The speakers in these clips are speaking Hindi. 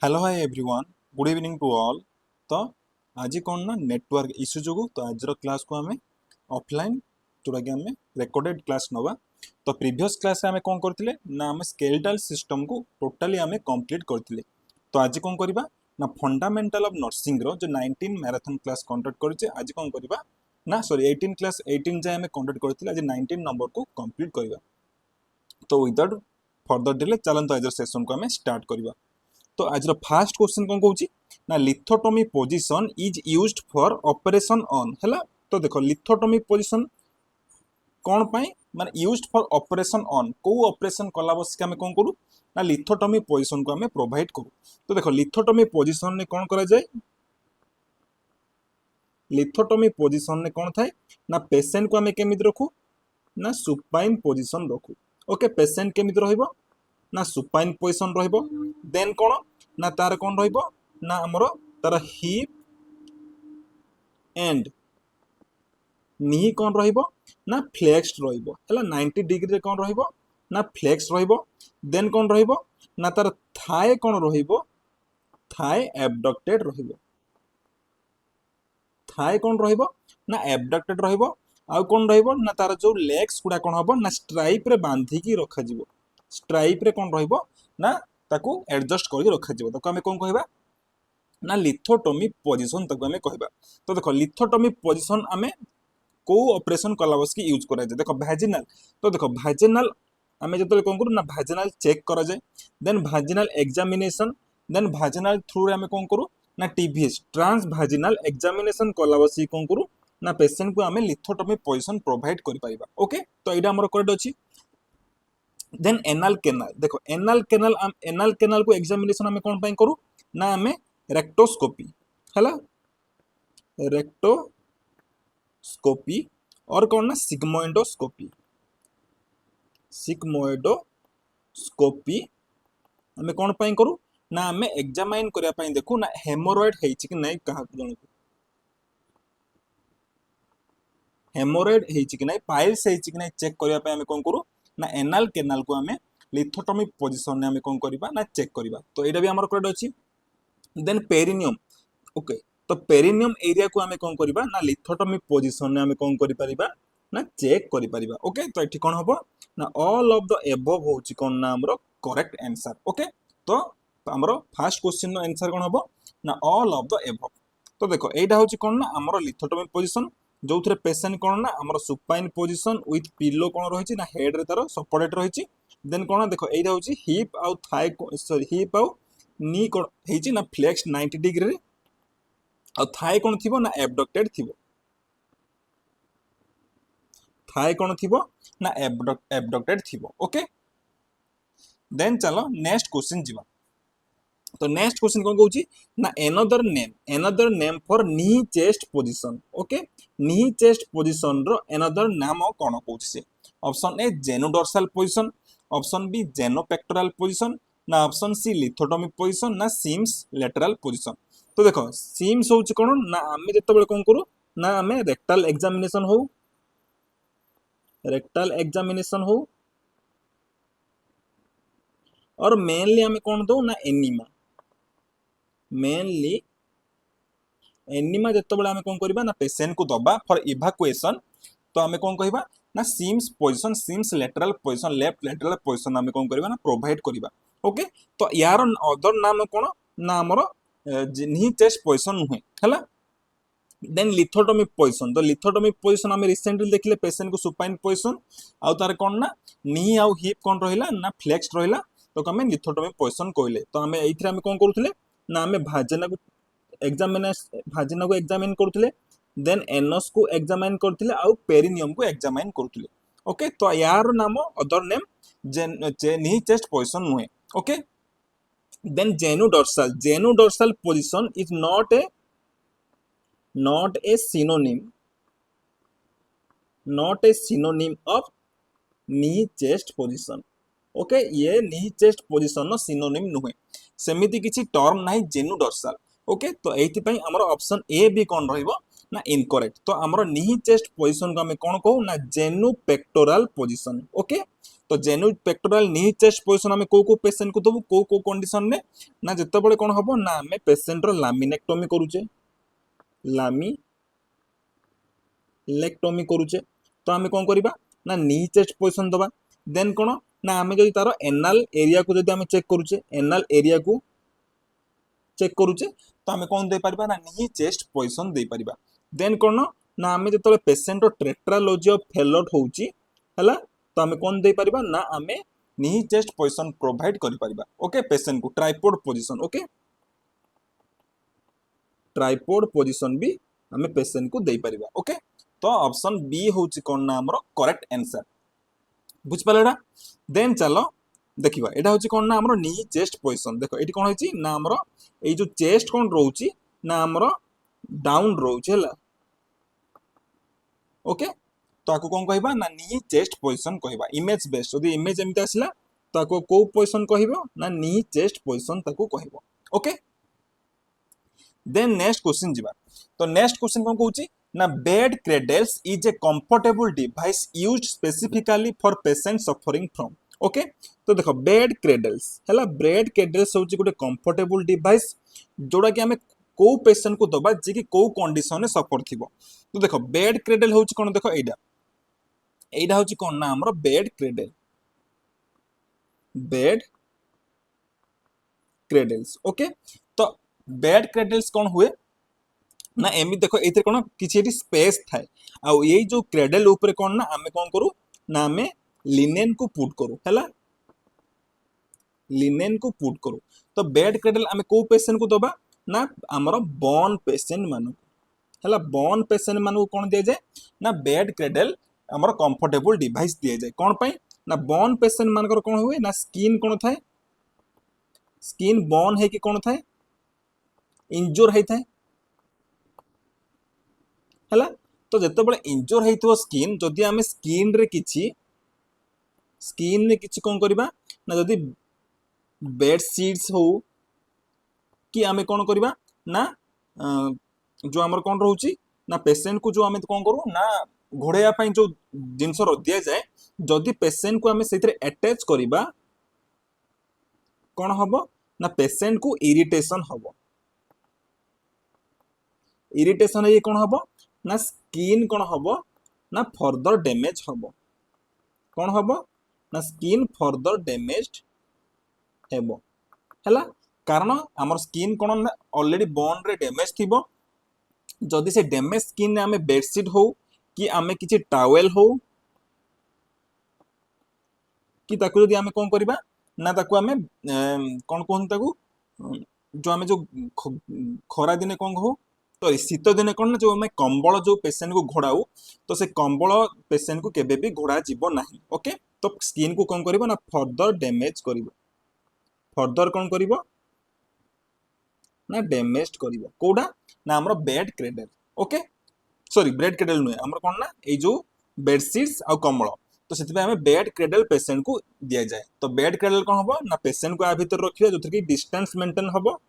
Hello hi everyone good evening to all. तो आज कौन ना नेटवर्क इश्यू जो तो आज क्लास को आम ऑफलाइन जोटा कि आम रेकर्डेड क्लास नवा। तो प्रीवियस क्लास आम कौन करते ना आम स्केलेटल सिस्टम को टोटाली आम कंप्लीट करते। तो आज कौन करवा ना फंडामेंटल ऑफ नर्सिंग रो जो 19 मैराथन क्लास कंडक्ट करचे आज कौन करवा ना सॉरी 18 क्लास 18 जाए आम कंडक्ट करते आज 19 नंबर को कंप्लीट करवा। तो विदाउट फर्दर डिले चलते आज सेशन को आम स्टार्ट करवा। तो आज फास्ट क्वेश्चन कौन कहूँ ना lithotomy position is used for operation on है। तो देखो लिथोटोमी पोजिशन कौन पाई माने यूज्ड फॉर ऑपरेशन ऑन को ऑपरेशन कला बस आम कौन करूँ ना लिथोटोमी पोजिशन को आम प्रोवाइड करूँ। तो देखो लिथोटोमी पोजिशन ने कौन करा जाए लिथोटोमी पोजिशन ने कौन थाए ना पेशेंट को आम केमिति रखू ना सुपाइन पोजिशन रखू। ओके पेशेंट केमिति रहिबो ना सुपाइन पोजिशन रहिबो। देन कौन ना तार कौन रहिबो ना हमरो तार हिप एंड नी कौन रहिबो ना फ्लेक्स्ड रहिबो हैला 90 डिग्री रे कौन रहिबो ना फ्लेक्स रहिबो। देन कौन रहिबो ना तार थाए कौन रहिबो थाए एबडक्टेड रहिबो थाए कौन रहिबो ना एबडक्टेड रहिबो। आउ कौन रहिबो ना तार जो लेग्स गुडा कौन हबो ना स्ट्राइप रे बांधी की रखा जिवो स्ट्राइप रे कौन रहिबो ना ताकू एडजस्ट करके रखा जिवो। ताको हमें कौन कहबा ना लिथोटोमी पोजिशन तक आम कहबा। तो देखो लिथोटोमी पोजिशन आम को ऑपरेशन कला बस की यूज करा जाए। देखो भाजिनाल तो देखो भाजिनाल आम जो कौन करूँ ना भाजिनाल चेक करा जाए। देन भाजिनाल एग्जामिनेशन देन भाजिनाल थ्रू रे आम कौन करूँ ना टीवीएस ट्रांस भाजिनाल एग्जामिनेशन कला बस कौन करूँ ना पेशेंट को आम लिथोटोमी पोजिशन प्रोवाइड कर पारिबा। ओके तो यहाँ आमर करेक्ट अच्छी। देन एनाल केनाल देखो एनाल केनाल को एग्जामिनेशन आम कौन पाई करूँ ना आम रेक्टोस्कोपी है रेक्टोस्कोपी और कौन ना सिग्मोइडोस्कोपी आम कौन पाई करूँ ना आम एग्जामाइन करने देखू ना हेमोरॉइड है कि नहीं क्या जन हेमोरॉइड है कि नहीं पाइल्स है कि नहीं चेक करने आम कौन करूँ ना एनाल केनाल को आम लिथोटोमी पोजिशन आम कौन करवा ना चेक करवा। तो यहाँ भी आम करेक्ट अच्छी। देन पेरिनियम ओके तो पेरिनियम एरिया को आम कौन करवा ना लिथोटोमी पोजिशन आम कौन करिपरिबा ना चेक करिपरिबा। ओके तो ये कौन हम ना ऑल ऑफ द एबव होची कौन ना हमरो करेक्ट आंसर। ओके तो हमरो फर्स्ट क्वेश्चन नो आंसर कौन हम ना ऑल ऑफ द एबव। तो देखो एटा होची कौन ना हमरो लिथोटोमी पोजिशन जो थे पेशेंट कौन ना हमरो सुपाइन पोजिशन विथ पिलो कौन रही ना हेड रे तार सपोर्टेड रही। देन कौन देखो एटा होची हिप आउ थाई सॉरी हिप आउ नी कौन है ना फ्लेक्स 90 डिग्री और थाए कौन थी ना एबडक्टेड थी थाए कौन थी ना एबडक्टेड थी। ओके देन चलो नेक्स्ट क्वेश्चन जीवा। तो नेक्स्ट क्वेश्चन कौन कहूँ ना another name for knee chest position. Okay knee chest position रो एनदर नाम कौन कहूँ से option A genudorsal position option B genupectoral position ना ऑप्शन सी लिथोटोमी पोजिशन ना सिम्स लेटरल पोजिशन। तो देखो सिम्स हूँ कौन ना आम जो कौन करूँ ना आम रेक्टाल एग्जामिनेशन हो और मेनली आम कौन दो ना एनिमा मेनली एनिमा जो आम कौन करवा ना पेशेंट को दबा फॉर इवाकुएसन। तो आम कौन कहवा ना Sims position Sims lateral position left lateral position आम कौन करवा ना प्रोवाइड करवा। ओके तो यार अदर नाम कौन ना आमर नी चेस्ट पोजिशन नुहे है। देन लिथोटोमी पोजिशन तो लिथोटोमी पोजिशन आम रिसेंटली देखले पेशेंट को सुपाइन पोजिशन आउ तार कौन ना नी आउ हिप कौन रहिला ना फ्लेक्स रहिला। तो आम लिथोटोमी पोजिशन कहले तो आम ये आम कौन करूँ ना आम भाजिना को एग्जामिन करुले देन एनस को एग्जामिन करथिले आउ पेरिनियम को एग्जामिन करुले। ओके तो यार नाम other name knee chest position नुहे। Okay then genudorsal position is not a synonym of knee chest position। Okay ये knee chest position no synonym नुहे सेमिति किछि टर्म नाही जेनुडोर्सल। ओके तो एथि पई हमर ऑप्शन ए बी कोन रहइबो ना इनकरेक्ट। तो आमर नी चेस्ट पोजिशन को आम कौन कहू ना जेनु पेक्टोराल पोजिशन। ओके, तो जेनु पेक्टोराल नी चेस्ट पोजिशन आम को पेसेंट को दबू को कंडीशन में ना जिते बड़े कौन हम ना आम पेसेंट लामिनेक्टोमी करुचे लामिनेक्टोमी करुचे। तो आम कौन करवा ना नी चेस्ट पोजिशन दबा। देन कौन ना आम जो तार एनाल एरिया को जो चेक करुचे एनाल एरिया को चेक करुचे तो आम कौन दे पारिबा ना नी chest position they Paribas. Then कौन ना आम जो पेसेंट टेट्रालोजी ऑफ फेलोट होउची हला तो आम कौन दे पारिबा ना आम नी चेस्ट पोजिशन प्रोवाइड करि पारिबा। ओके, पेसेंट को tripod position. Okay, tripod position भी आम पेसेंट को दे पारिबा। ओके, तो ऑप्शन बी होउची कौन ना हमरो करेक्ट आंसर। बुझ पालेडा। देन चलो देखिबा एटा होची कौन ना हमरो नी चेस्ट पोजिशन। देखो एटी कौन होची ना हमरो ए जो चेस्ट कौन रहउची ना हमरो डाउन रहउची हला। ओके, तो आको कौन कहबा ना नी चेस्ट पोजिशन कहबा। इमेज बेस्ड जदी इमेज एमते आसिला तो आको को पोजिशन कहबो ना नी चेस्ट पोजिशन ताको कहबो। ओके, देन नेक्स्ट क्वेश्चन जिबा। तो नेक्स्ट क्वेश्चन कौन कहउची ना bed cradles is a comfortable device used specifically for patient suffering from. Okay, तो देखो बेड क्रेडल्स हला बेड क्रेडल्स होची गोटे कंफर्टेबल डिवाइस जोड़ा कि हमें को पेशेंट को दबा जे कि को कंडीशन में सफर थिबो। तो देखो बेड क्रेडल होची कोन देखो एइडा एइडा होची कोन ना हमरो bed cradle bed cradles. Okay, तो बेड क्रेडल्स कौन हुए ना एमि देखो एते कोन किछि एटी स्पेस थाए आ ये जो क्रेडल ऊपर कोन ना हमें कौन करू ना हमें लिनेन को पुट करू हला लिनेन को पुट करू। तो बेड क्रेडल हमें को पेशेंट को दबा ना हमरो बॉर्न पेशेंट मानु हला बॉर्न पेशेंट मानु कोन दिया जाए ना बेड क्रेडल हमरो कंफर्टेबल डिवाइस दिया जाए। कोन पई ना बॉर्न पेशेंट मानकर कोन हुए ना स्किन कोन थाए स्किन बॉर्न है कि कोन थाए इंजोर है थाए हला। तो जते बळे इंजोर हेइतो स्किन जदि आमे स्किन रे किछि कोन करबा ना जदि बेड शीट्स हो कि आमे कोन करबा ना जो हमर कोन रहउची ना पेशेंट को जो आमे कोन करू ना घोड़ेया पई जो जिंस रो दिया जाए जदि पेशेंट को आमे सेतरे अटैच करबा कोन हबो ना पेशेंट को इरिटेशन हबो। इरिटेशन ये कोन हबो ना स्किन कोन हबो ना फर्दर डैमेज हबो। कोन हबो ना स्किन फर्दर डैमेज्ड हेबो हला। कारण हमर स्किन कोन ना ऑलरेडी बोन रे डैमेज थिबो जदि से डैमेज स्किन ने आमे बेडशीट हो कि आमे किछि टॉवेल हो कि ताकू जदि आमे कोन करबा ना ताकू आमे कोन कोन ताकू जो आमे जो खरा दिने कोन हो तो शीत दिने कोन ना जो आमे कंबल जो पेशेंट को घोड़ाऊ तो से कंबल पेशेंट को केबे भी घोड़ा जीवो नाही। ओके, तो स्किन को कोन करबो ना फर्दर डैमेज करबो फर्दर कोन करबो ना डैमेज करबो कोडा ना हमरो bed cradle. Okay, sorry bed cradle नुए हमरो कोन ना ए जो बेडशीट्स आ कंबल तो सेति हमें बेड क्रेडल पेशेंट को दिया जाए। तो बेड क्रेडल कोन हबो ना पेशेंट को आ भीतर रखियो जोथि कि डिस्टेंस मेंटेन हबो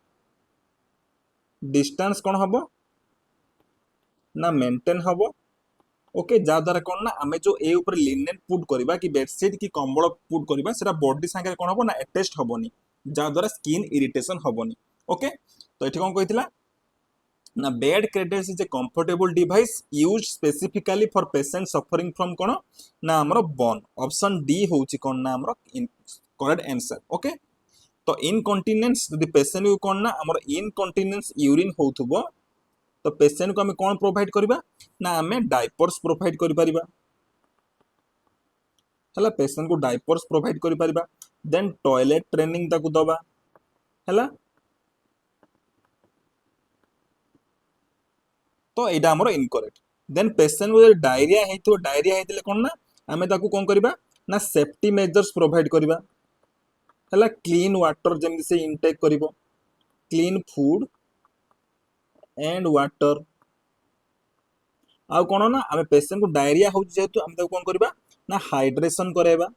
डिस्टेंस कोन हबो ना मेंटेन हबो। ओके, जा द्वारा कोन ना हमें जो ए ऊपर लिनेन पुट करबा कि बेडशीट की कंबल पुट करबा सेटा बॉडी संगे कोन हबो ना अटैच्ड हबोनी जा द्वारा स्किन इरिटेशन हबोनी। ओके, तो एठी कोन कहितला ना bed cradles is a comfortable device used specifically for patient suffering from कोन ना हमरो बोन। ऑप्शन डी होउची कोन ना हमरो करेक्ट आंसर। ओके, तो इनकंटिनेंस यदि पेशेंट को कोन ना हमरो इनकंटिनेंस यूरिन होउथबो तो पेशेंट को हमें कौन प्रोवाइड करबा ना हमें डायपर्स प्रोवाइड करि परिबा हला पेशेंट को डायपर्स प्रोवाइड करि परिबा। देन टॉयलेट ट्रेनिंग ताकू दबा हला। तो एडा हमरो इनकरेक्ट। देन पेशेंट को डायरिया हेतो डायरिया हेतले कोन ना हमें ताकू कोन करबा ना सेफ्टी मेजर्स प्रोवाइड करबा हला। क्लीन वाटर जेमि से इनटेक करिवो क्लीन फूड एंड वाटर आ कोन ना हमें पेशेंट को डायरिया हो जेतु हम ताकू कोन करबा ना हाइड्रेशन करेबा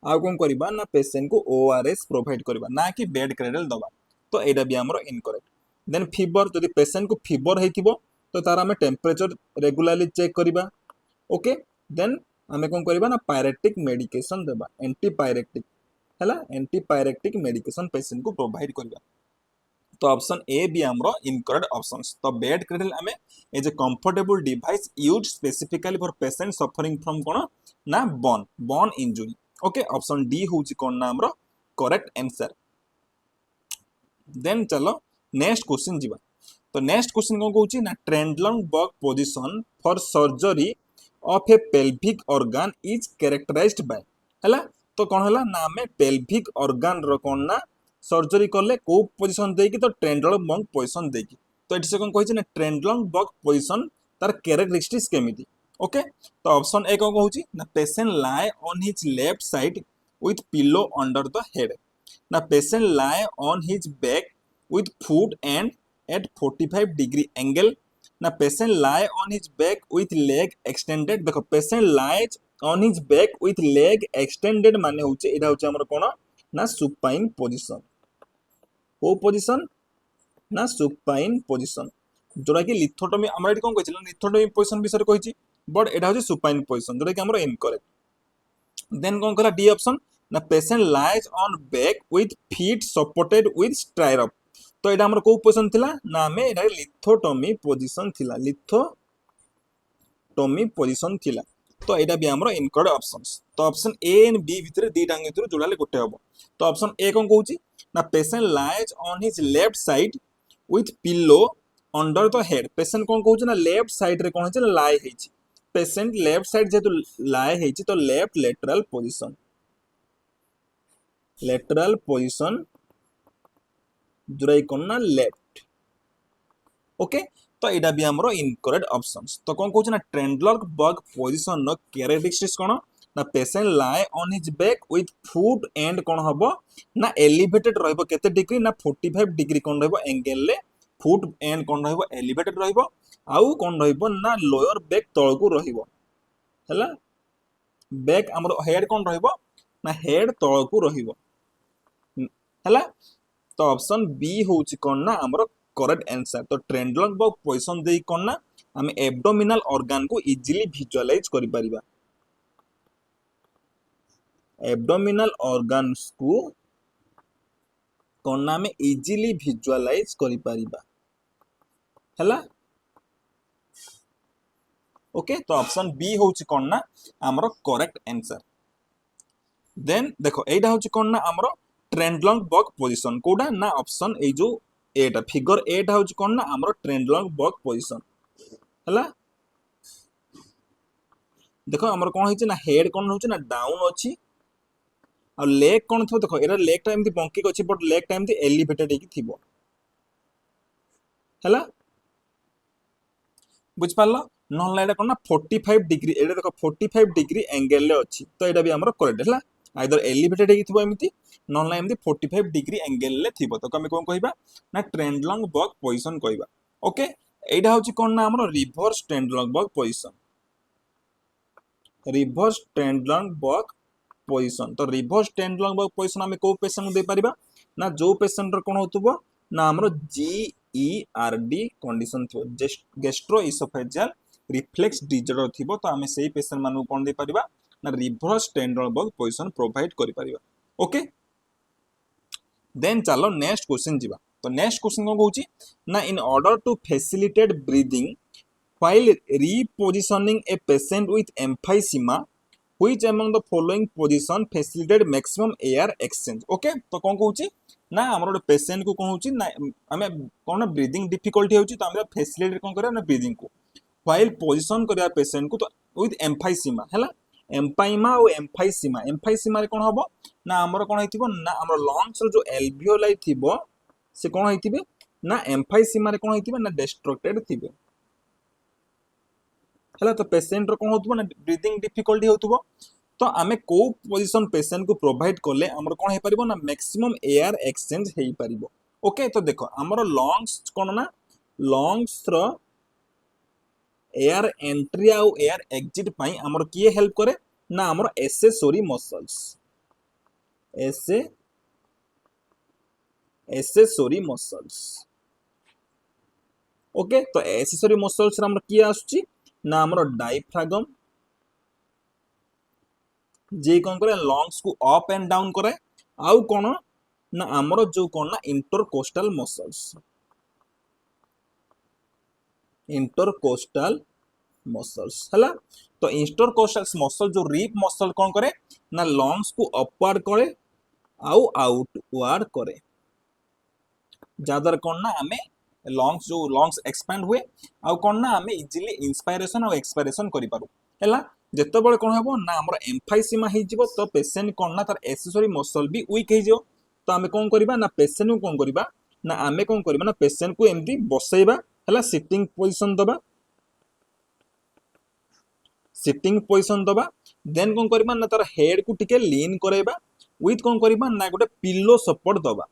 आ कोन करबा ना पेशेंट को ओआरएस प्रोवाइड करबा ना कि बेड क्रेडल दबा। तो एडा भी हमरो इनकरेक्ट। देन फीवर जदि पेशेंट को फीवर हेतिबो तो तार आमे टेम्परेचर रेगुलरली चेक करिबा ओके देन आमे कोन करिबा ना पायरेटिक मेडिकेशन देबा एंटीपायरेटिक हैला एंटीपायरेटिक मेडिकेशन पेशेंट को प्रोवाइड करिबा तो ऑप्शन ए बी हमरो इनकरेक्ट ऑप्शंस तो बेड क्रेडल आमे as a comfortable device used specifically for patient suffering from कोन ना bone injury okay option D होची कोन ना हमरो करेक्ट आंसर देन चलो नेक्स्ट क्वेश्चन जीवा तो नेक्स्ट क्वेश्चन कोन कहूची ना Trendelenburg position for surgery of a pelvic organ is characterised by हैला तो कोन हला ना हमें पेल्विक ऑर्गन रो कोन ना सर्जरी करले को पोजीशन देकी तो ट्रेंडलन बर्ग पोजीशन देकी तो एठी से कोन कहूची ना ट्रेंडलन बर्ग पोजीशन तार कैरेक्टरिस्टिक्स केमिति ओके तो ऑप्शन ए कोन कहूची ना patient lie on his left side with pillow under the head now patient lie on his back with foot and at 45-degree angle now patient lie on his back with leg extended देखो patient lies on his back with leg extended माने होचे एटा होचे हमर कोन ना supine position को position ना supine position जोरा कि लिथोटोमी हमरा एटी कोन कहिছিল लिथोटोमी पोजीशन विषय कहिची बट एटा होचे supine position जोरा कि हमर इनकरेक्ट देन कोन कला डी ऑप्शन ना patient lies on back with feet supported with stirrup तो एटा हमर को पोजीशन थिला ना हमें एटा लिथोटोमी पोजीशन थिला लिथोटोमी पोजीशन थिला तो एटा भी हमर इनकरेक्ट ऑप्शंस तो ऑप्शन ए एंड बी भितरे दीटा भितरे जोड़ाले गोटे हबो तो ऑप्शन ए कोन कहूची ना patient lies on his left side with pillow under the head patient कोन कहूची ना लेफ्ट साइड रे कोन होची ना लाई हेची पेशेंट लेफ्ट साइड जेतु लाई हेची तो लेफ्ट लेटरल पोजीशन जुराई कोन ना लेफ्ट ओके तो एटा भी हमरो इनकरेक्ट ऑप्शंस तो कोन कहूछ ना ट्रेंडलर बर्ग पोजीशन नो कैरेक्टरिस्टिक्स कोन ना patient lie on his back with foot and कोन हबो ना एलिवेटेड रहबो केते डिग्री ना 45 डिग्री कोन रहबो एंगल ले फुट एंड कोन रहबो एलिवेटेड रहबो आउ कोन रहबो ना लोअर बैक तळ को रहबो हैला बैक हमरो हेड कोन रहबो ना हेड तळ को रहबो हैला तो ऑप्शन बी होची कोन ना हमरो करेक्ट आंसर तो ट्रेंडलन बर्ग पोजीशन देई कोन ना हम एब्डोमिनल ऑर्गन को इजीली विजुअलाइज करि परिबा एब्डोमिनल ऑर्गन्स को कोन ना में इजीली विजुअलाइज करि परिबा हैला ओके तो ऑप्शन बी होची कोन ना हमरो करेक्ट आंसर देन देखो एटा होची कोन ना हमरो ट्रेंडलन बर्ग पोजीशन कोडा ना ऑप्शन ए जो एटा फिगर एटा होची कोन ना हमरो ट्रेंडलन बर्ग पोजीशन हला देखो हमर कोन होची ना हेड कोन होची ना डाउन अछि और लेग कोन थो देखो एटा लेग टाइम दी बंकी अछि बट लेग टाइम दी एलिवेटेड हेकी थिबो हला बुझ पालो नॉन लाइट कोन ना 45 डिग्री एटा देखो 45 डिग्री एंगल ले अछि तो एटा भी हमरो करेक्ट हला आइदर एलिवेटेड हेकी थिबो एमिति नॉन लाइन एमिति 45 डिग्री एंगल ले थिबो तो कमे कोन कहिबा ना ट्रेंडलन बर्ग पोजीशन कहिबा ओके एटा होची कोन ना हमरो reverse Trendelenburg position reverse Trendelenburg position तो रिवर्स ट्रेंडलन बर्ग पोजीशन हमें को पेशेंट दे परिबा ना जो पेशेंट रो कोन होतबो ना हमरो जीईआरडी कंडीशन थो गैस्ट्रो इसोफेजियल रिफ्लेक्स डिजॉर्डर थिबो तो हमें सेही पेशेंट मानु कोन दे परिबा ना reverse Trendelenburg position provide करि परिबा ओके देन चलो नेक्स्ट क्वेश्चन जीवा तो नेक्स्ट क्वेश्चन को कहूची ना in order to facilitate breathing while repositioning a patient with emphysema which among the following position facilitate maximum air exchange okay तो कोन कहूची ना हमर पेशेंट को कहूची ना हमें कोन ब्रीदिंग डिफिकल्टी होची तो हमरा फैसिलिटेट कोन करे ना ब्रीदिंग को while पोजीशन करिया पेशेंट को तो with emphysema हैला एम्पाइमा और एम्फाइसीमा रे कोन हबो ना हमर कोन हेतिबो ना हमर लंग्स रो जो एल्वियोलाई थिबो से कोन हेतिबे ना एम्फाइसीमा रे कोन हेतिबे ना डिस्ट्रक्टेड थिबे हला तो पेशेंट रो कोन होतबो ना ब्रीदिंग डिफिकल्टी होतबो तो आमे को पोजीशन पेशेंट को प्रोवाइड करले हमर कोन हे परिबो ना मैक्सिमम एयर एक्सचेंज हेई परिबो ओके तो देखो हमर लंग्स कोन ना लंग्स रो एयर एंट्री आ एयर एग्जिट पई हमर किए हेल्प करे ना हमर एसेसोरी मसल्स एसेसोरी मसल्स ओके तो एक्सेसरी मसल्स रे हमर किए आसुची ना हमर डायफ्रागम जे कोन करे लंग्स को अप एंड डाउन करे आउ कोन ना हमर जो कोन ना इंटरकोस्टल मसल्स हला तो इंटरकोस्टल मसल जो रिप मसल कोन करे ना लंग्स को अपवर्ड करे आउ आउटवर्ड करे जादर कोन ना हमें लंग्स जो लंग्स एक्सपैंड हुए आउ कोन ना हमें इजीली इंस्पिरेशन और एक्सपिरेशन करि पारू हला जेतेबेले कोन हेबो ना हमर एम्फाइसीमा हे जिवो तो पेशेंट कोन ना तार एक्सेसरी मसल भी वीक हे जिवो तो हमें कोन करबा ना पेशेंट को कोन करबा ना हमें कोन करबा ना पेशेंट को एमती बसैबा हला सिटिंग पोजीशन दबा सिटिंग पोजीशन दबा देन कोन करबा ना तार हेड को टिके लीन करेबा विथ कोन करबा ना गोटे पिलो सपोर्ट दबा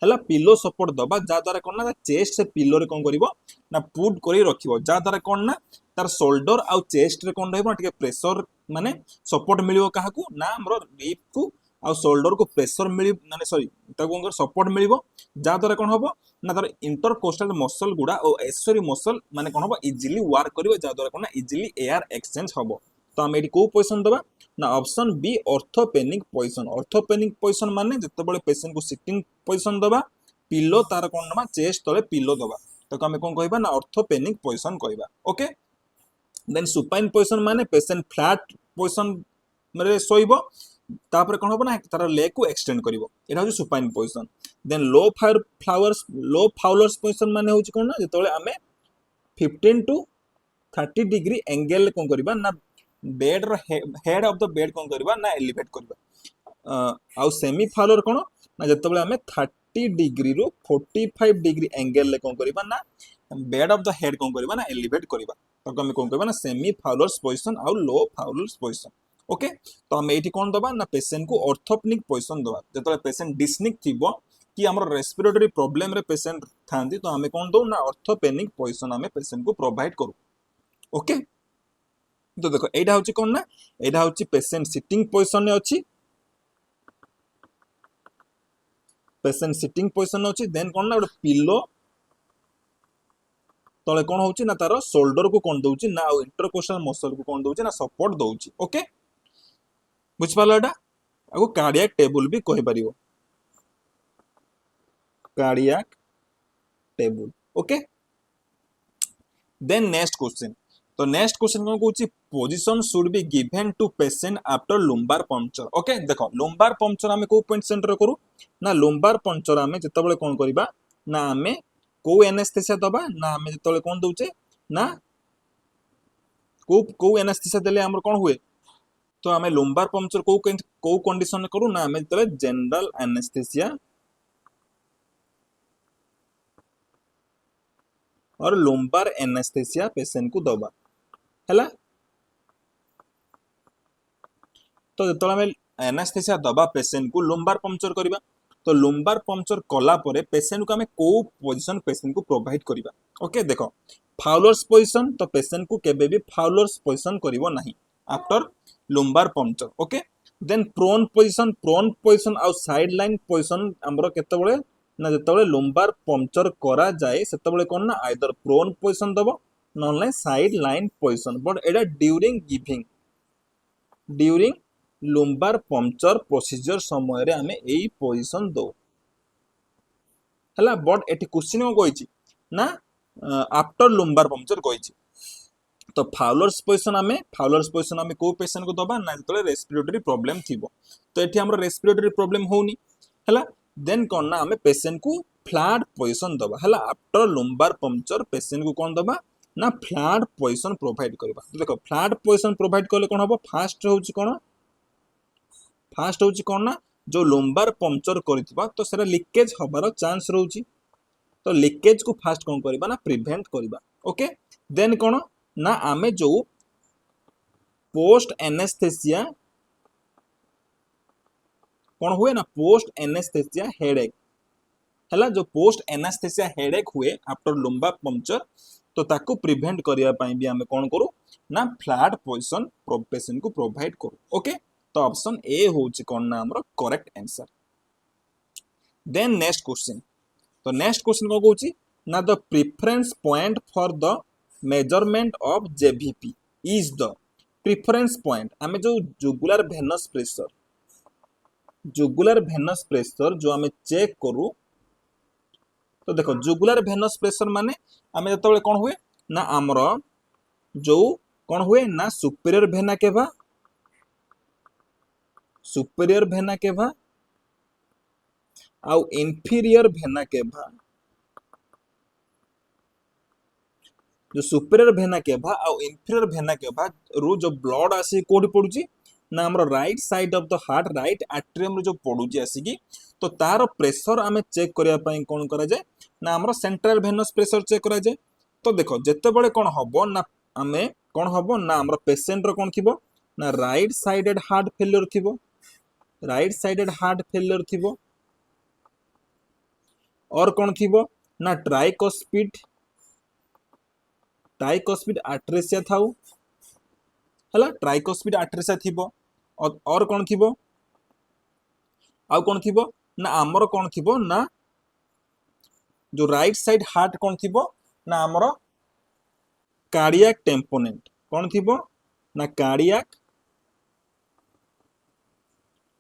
हला पिलो सपोर्ट दबा जा द्वारा कोन ना चेस्ट से पिलो रे कोन करिवो ना पुट करी रखिवो जा द्वारा कोन ना तार शोल्डर आउ चेस्ट रे कोन रहइबो टिके प्रेशर माने सपोर्ट मिलिवो काहाकू ना हमरो रिप को आउ शोल्डर को प्रेशर मिलि माने सॉरी ता कोन कर सपोर्ट मिलिवो जा द्वारा कोन हबो ना तार इंटरकोस्टल मसल गुडा और एक्सेसरी मसल माने कोन हबो इजीली वर्क करिवो जा द्वारा कोन ना इजीली एयर एक्सचेंज हबो तो हम एटी को पोजीशन दबा ना ऑप्शन बी ऑर्थोपेनिक पोजीशन माने जतबेले पेशेंट को सिटिंग पोजीशन दबा पिलो तार कोन ना चेस्ट तले पिलो दबा तो हमें कोन कहबा ना ऑर्थोपेनिक पोजीशन कहबा ओके देन सुपाइन पोजीशन माने पेशेंट फ्लैट पोजीशन रे सोइबो तापर कोन होबो ना तार लेग को एक्सटेंड करिवो एटा हो supine position then low Fowler's position माने होची कोन ना जतबेले हमें 15 टू 30 डिग्री एंगल कोन करबा ना बेड रो हेड ऑफ द बेड कोन करबा ना एलिवेट करबा आउ सेमी फाउलर कोन ना जतबेले हमें 30 डिग्री रो 45 डिग्री एंगल ले कोन करबा ना बेड ऑफ द हेड कोन करबा ना एलिवेट करबा तो हमें कोन करबा ना सेमी फाउलर्स पोजीशन आउ लो फाउलर्स पोजीशन ओके तो हम एठी कोन दबा ना पेशेंट को ऑर्थोपेनिक पोजीशन दबा जतबेले पेशेंट डिस्निक थिबो कि हमर रेस्पिरेटरी प्रॉब्लम रे पेशेंट थांदी तो हमें कोन दो ना ऑर्थोपेनिक पोजीशन हमें पेशेंट को प्रोवाइड करू ओके तो देखो एटा होची कोन ना एटा होची पेशेंट सिटिंग पोजीशन ने अछि पेशेंट सिटिंग पोजीशन अछि देन कोन ना पिलो तले कोन होची ना तारो शोल्डर को कोन दोची ना इंटरकोस्टल मसल को कोन दोची ना सपोर्ट दोची ओके बुझ पाला एटा आगो कार्डियक टेबल भी कहि परियो cardiac table okay then next question तो नेक्स्ट क्वेश्चन कोन कहूची position should be given to patient after lumbar puncture okay देखो लुम्बार पंक्चर हमें को पॉइंट सेंटर करू ना लुम्बार पंक्चर हमें जतबेले कोन करबा ना हमें को एनेस्थेसिया दबा ना हमें जतबेले कोन दोचे ना को एनेस्थेसिया देले हमर कोन हुए तो हमें लुम्बार पंक्चर को कंडीशन में करू ना हमें जतबेले जनरल एनेस्थेसिया और लुम्बार एनेस्थेसिया पेशेंट को दबा हैला तो जतबेले हमें एनेस्थेसिया दबा पेशेंट को लुम्बार पंक्चर करबा तो लुम्बार पंक्चर कला परे पेशेंट को हमें को पोजीशन पेशेंट को प्रोवाइड करबा ओके देखो फाउलर्स पोजीशन तो पेशेंट को केबे भी फाउलर्स पोजीशन करिवो नाही after lumbar puncture okay then prone position आउ साइड लाइन पोजीशन हमरो केतेबेले ना जतबेले लुम्बार पंक्चर करा जाए सेतेबेले कोन ना आइदर प्रोन पोजीशन दबो नॉन साइड लाइन पोजीशन बट एटा ड्यूरिंग लुम्बार पंक्चर प्रोसीजर समय रे हमें एई पोजीशन दो हला बट एटी क्वेश्चन को कहिछि ना आफ्टर लुम्बार पंक्चर कहिछि तो फाउलर्स पोजीशन हमें को पेशेंट को दबा ना जतले रेस्पिरेटरी प्रॉब्लम थिबो तो एठी हमर रेस्पिरेटरी प्रॉब्लम होउनी हला देन कोन ना हमें पेशेंट को फ्लैट पोजीशन दबा हला आफ्टर लुम्बार पंक्चर पेशेंट को कोन दबा ना फ्लैट पोजीशन प्रोवाइड करबा तो देखो फ्लैट पोजीशन प्रोवाइड करले कोन हबो फास्ट होउची कोन ना जो लुम्बार पंक्चर करितबा तो सेरा लीकेज हबार चांस रहउची तो लीकेज को फास्ट कोन करबा ना प्रिवेंट करबा ओके देन कोन ना आमे जो पोस्ट एनेस्थेसिया कोन हुए ना पोस्ट एनेस्थेसिया हेडेक हला जो पोस्ट एनेस्थेसिया हेडेक हुए आफ्टर लुम्बार पंक्चर तो ताको प्रिवेंट करिया पई भी हमें कोन करू ना फ्लैट पोजीशन पेशेंट को प्रोवाइड करू ओके तो ऑप्शन ए होची कोन ना हमरो correct answer then next question तो नेक्स्ट क्वेश्चन को कहूची ना the preference point for the measurement of JVP is the preference point आमे जो जुगुलर भेनस प्रेशर जो आमे चेक करू तो देखो जुगुलर भेनस प्रेशर माने आमे जतबेले कोन हुए ना आमर जो कोन हुए ना सुपीरियर भेना केभा आउ इंफीरियर भेना केभा जो सुपीरियर भेना केभा आउ इंफीरियर भेना केभा रू जो ब्लड आसी कोडी पडुची ना हमरो right side of the heart right atrium रो जो पडुची आसी तो तार प्रेशर आमे चेक करिया पई कोन करा जाय ना हमरो सेंट्रल भेनस प्रेशर चेक करा जाय तो देखो जत्ते बळे कोन हबो ना आमे कोन हबो ना हमरो पेशेंट रो कोन थिबो ना राइट साइडेड हार्ट फेलियर थिबो और कोन थिबो ना ट्राइकोस्पिड आट्रेसिया थाउ हला ट्राइकोस्पिड आट्रेसिया थिबो और कोन थिबो आउ कोन थिबो ना हमरो कोन थिबो ना जो राइट साइड हार्ट कोन थिबो ना हमरो कार्डियक टेम्पोनेंट कोन थिबो ना कार्डियक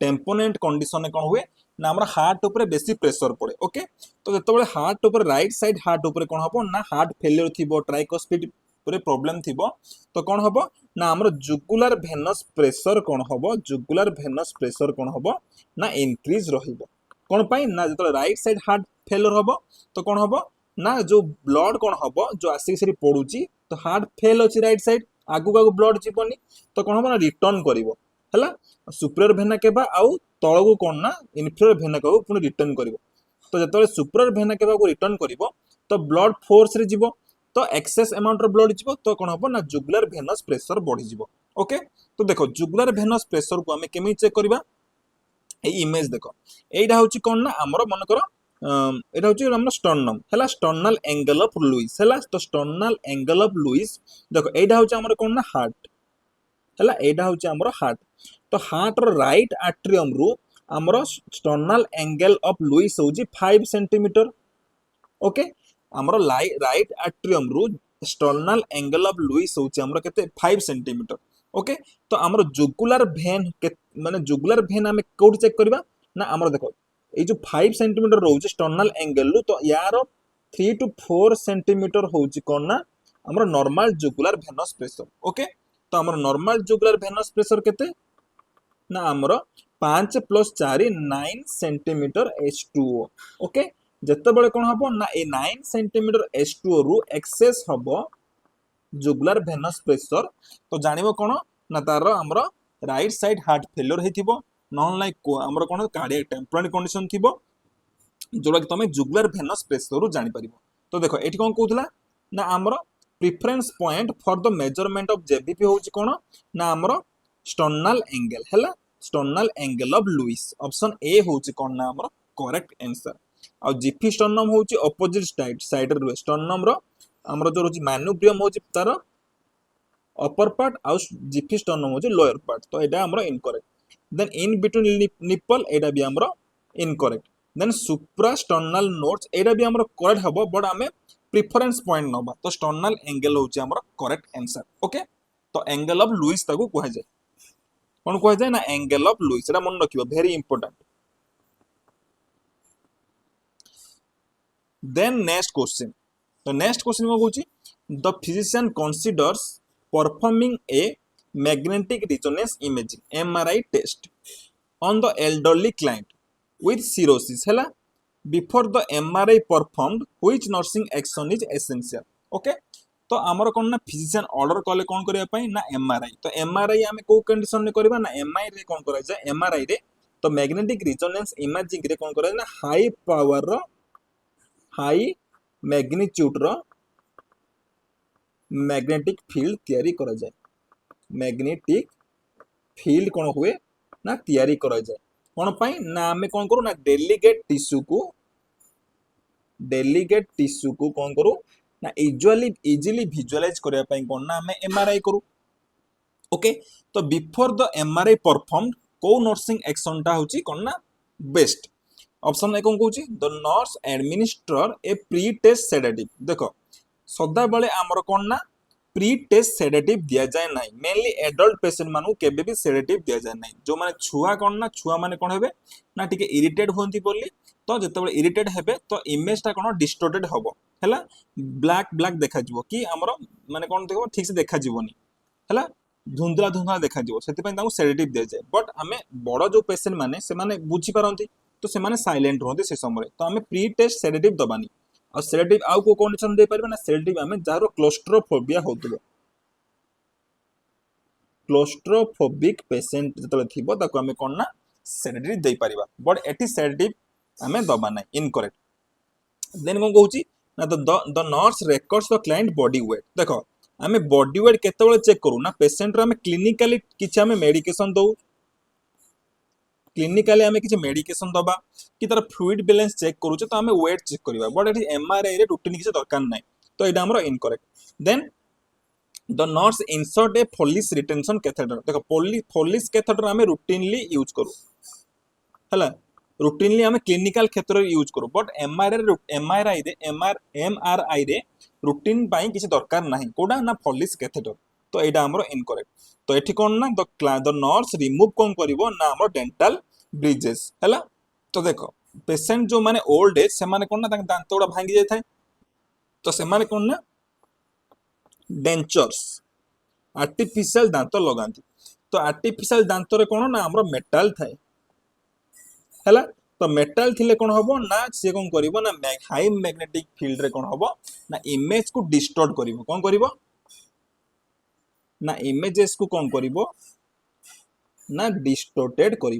टेम्पोनेंट कंडीशन कोन हुए ना हमरा हार्ट ऊपर बेसी प्रेशर पड़े ओके तो जतबेले हार्ट ऊपर राइट साइड हार्ट ऊपर कोन हबो ना हार्ट फेलियर थिबो ट्राइकोस्पिड पूरे प्रॉब्लम थिबो तो कोन हबो ना हमरो जुगुलर भेनस प्रेशर कोन हबो ना इंक्रीज रहिबो कोन पई ना जतबेले राइट साइड हार्ट फेलियर हबो तो कोन हबो ना जो ब्लड कोन हबो जो आसी सरी पडुची तो हार्ट फेल अछि राइट साइड आगु ब्लड जीवनी तो कोन हबो ना रिटर्न करिवो हला सुपीरियर भेना केबा आउ तळगु कोन ना इन्फीरियर भेना केबा पुनी रिटर्न करिवो तो जतबेले सुपीरियर भेना केबा को रिटर्न करिवो तो ब्लड फोर्स रे जीवो तो एक्सेस अमाउंट रो ब्लड जीवो तो कोन हबो ना जुगुलर भेनस प्रेशर बढ़ी जीवो ओके तो देखो जुगुलर भेनस प्रेशर को हमें केमी चेक करबा ए इमेज देखो एइडा होची कोन ना हमरो मन करो एटा होची हमरो स्टर्नम हला स्टर्नल एंगल ऑफ लुइस हला तो स्टर्नल एंगल ऑफ लुइस देखो एइडा होची हमरो कोन ना हार्ट हला एइडा होची हमरो हार्ट तो हार्ट रो राइट एट्रियम रु हमरो स्टर्नल एंगल ऑफ लुइस होची 5 सेंटीमीटर ओके हमरो राइट एट्रियम रु स्टर्नल एंगल ऑफ लुइस होची हमरो केते 5 सेंटीमीटर ओके तो हमरो जुगुलर भेन माने जुगुलर भेन हमें कोड चेक करबा ना हमरो देखो ए जो 5 सेंटीमीटर रहउची स्टर्नल एंगल रु तो यार 3 to 4 सेंटीमीटर होची कोन ना हमरो normal jugular Venus pressure okay तो हमरो नॉर्मल जुगुलर भेनस प्रेशर केते ना हमरो 5 + 4 9 सेंटीमीटर H2O ओके जत्ते बळे कोन हबो ना ए 9 सेंटीमीटर H2O रु एक्सेस हबो जुगुलर भेनस प्रेशर तो जानिबो कोन ना तार हमरो राइट साइड हार्ट फेलियर हेतिबो नॉन लाइक हमरो कोन कार्डियक टेम्पोरेंट कंडीशन थिबो जोडा कि तमे जुगुलर भेनस प्रेशर रु जानि परिबो तो देखो एठी कोन कहउतला ना हमरो preference point for the measurement of JVP होची कोन ना हमरो स्टर्नल एंगल हला sternal angle of Louis option A होची कोन ना हमरो करेक्ट आंसर आ जिफी स्टर्नम होची अपोजिट साइड रे स्टर्नम रो हमरो जो होची मैन्युब्रियम होची तार अपर पार्ट आ जिफी स्टर्नम होची लोअर पार्ट तो एटा हमरो incorrect then in between nipple एटा भी हमरो incorrect then supra sternal notes एटा भी हमरो करेक्ट हबो बट हमें प्रेफरेंस पॉइंट नबा तो स्टर्नल एंगल होची हमरो करेक्ट आंसर ओके तो एंगल ऑफ लुइस ताको कहै जाय कोन कहै जाय ना एंगल ऑफ लुइस एटा मन रखिबो very important then next question तो नेक्स्ट क्वेश्चन को कहूची the physician considers performing a magnetic resonance imaging MRI test on the elderly client with cirrhosis hela before the MRI performed which nursing action is essential okay तो आमर कोन ना फिजिशियन ऑर्डर कले कोन करिया पई ना एमआरआई तो एमआरआई हमें को कंडीशन में करबा ना एमआई रे कोन करा जाय एमआरआई रे तो मैग्नेटिक रिजोनेंस इमेजिंग रे कोन करा ना हाई पावर रो हाई मैग्नीट्यूड रो मैग्नेटिक फील्ड तयारी करा जाय मैग्नेटिक फील्ड कोन हुए ना तयारी करा जाय कोन पई ना हमें कोन करू ना डेलीगेट टिश्यू को कोन करू ना इजीली विजुअलाइज करिया पई कोन ना हमें एमआरआई करू ओके तो बिफोर द एमआरआई परफॉर्म्ड को नर्सिंग एक्शन टा होची कोन ना बेस्ट ऑप्शन ए कौन कहूँ the nurse administer a pre test sedative देख सदा बेले आमर कौन ना प्री टेस्ट सेडेटिव दि जाए ना मेनली एडल्ट पेशेंट मानू केबे भी सेडेटिव दि जाए ना जो माने छुआ कौन ना छुआ माने कौन हेबे ना टिके इरिटेट होंती बोली तो जिते इरिटेट हेबे तो इमेजटा कौन डिस्टोर्टेड हम है ब्लैक ब्लैक देखा कि आमर माने कौन देख ठीक से देखा है धुंधला धुंधला देखा से सेडेटिव दि जाए बट आम बड़ जो पेशेंट माने से माने बुझी पारती तो से माने साइलेंट रहते से समय तो आम प्री टेस्ट सेडेटिव दबानी और सेडेटिव आउ को कंडीशन दे पारे ना सेडेटिव आम जार क्लोस्ट्रोफोबिया होतबो क्लोस्ट्रोफोबिक पेशेंट जतले थिबो ताको आम कोन ना sedative they Paribas but eighty sedative आम दबा ना इनकरेक्ट देन कोन कहूची ना the nurse records the client body weight देखो आम बॉडी वेट केतेबेले चेक करू ना पेशेंट आम क्लिनिकाली किछि आम मेडिकेशन दउ क्लिनिकाली आम किसी मेडिकेशन दबा कि तार फ्लूइड बैलेंस चेक करूचे तो आम वेट चेक करवा बट ये एमआरआई रे रूटीन किसी दरकार ना तो यहाँ आमर incorrect then the nurse insert a Foley's retention catheter देखो फोलिस कैथेटर आम रूटीनली यूज करू है रूटीनली आम क्लिनिकल क्षेत्र में यूज करू बट एमआरआई रे रूटीन किसी दरकार ना कोडा ना फोलिस कैथेटर तो यहाँ आमर इनकरेक्ट तो ये कौन ना द नर्स रिमूव कौन कर ना आम डेंटाल ब्रिजेस है तो देख पेशेंट जो माने ओल्ड एज से माने कौन ना दांत गुड़ा भांगी जाए तो से माने कौन ना डेंचर्स आर्टिफिशियल दांत लगाती तो आर्टिफिशियल दांत रे कौन ना आम मेटाल थाए है तो मेटाल थिले कौन हम ना सी कौन कर ना हाई मैग्नेटिक फील्ड रे कौन हम ना इमेज को डिस्टॉर्ट कर कौन कर ना इमेजेस को कौन कर ना डिस्टोर्टेड कर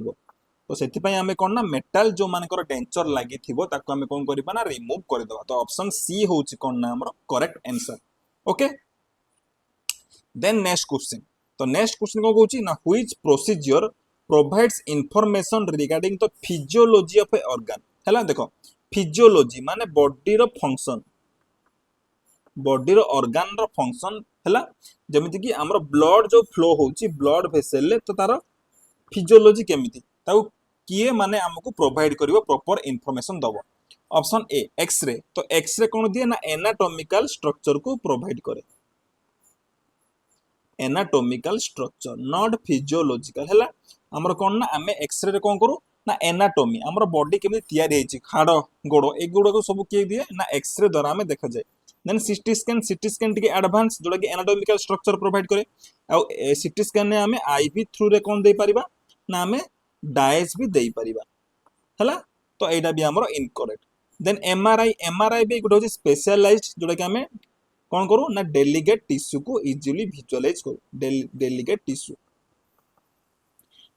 तो से आम कौन ना मेटाल जो मानकर डेंचर लगी आम कौन करवा ना रिमूव करदे तो ऑप्शन सी हूँ कौन ना आमर correct answer okay then next question तो नेक्स्ट क्वेश्चन कौन कहूँ ना which procedure provides information regarding the physiology of a organ है देखो फिजियोलॉजी माने बॉडी रो फंक्शन बॉडी रो ऑर्गन रो फंक्शन है जमीती कि आमर ब्लड जो फ्लो होची ब्लड वेसल तो तार फिजियोलॉजी केमिति ताऊ किए माने हमको प्रोवाइड करिवो प्रॉपर इंफॉर्मेशन दबो ऑप्शन ए एक्सरे तो एक्सरे कौन दिए ना एनाटॉमिकल स्ट्रक्चर को प्रोवाइड करे एनाटॉमिकल स्ट्रक्चर नॉट फिजियोलॉजिकल है हमर कौन ना आमे एक्सरे रे कौन करू ना एनाटॉमी हमर बॉडी केमिति तैयारी हेची हाड़ गोड़ ए गुड़ा को सब किए दिए ना एक्सरे द्वारा आमे देखा जाए देन सीटी स्कैन टिके एडवांस जोड़ा कि एनाटॉमिकल स्ट्रक्चर प्रोवाइड करे आ सीटी स्कैन ने आमे आईवी थ्रू रे कौन दे परिबा ना आमे डायस भी दे परिबा हला तो एटा भी हमरो इनकरेक्ट देन एमआरआई भी गोटे होची स्पेशलाइज्ड जोड़ा कि आमे कौन करू ना डेलीगेट टिश्यू को इजीली विजुअलाइज करू डेलीगेट टिश्यू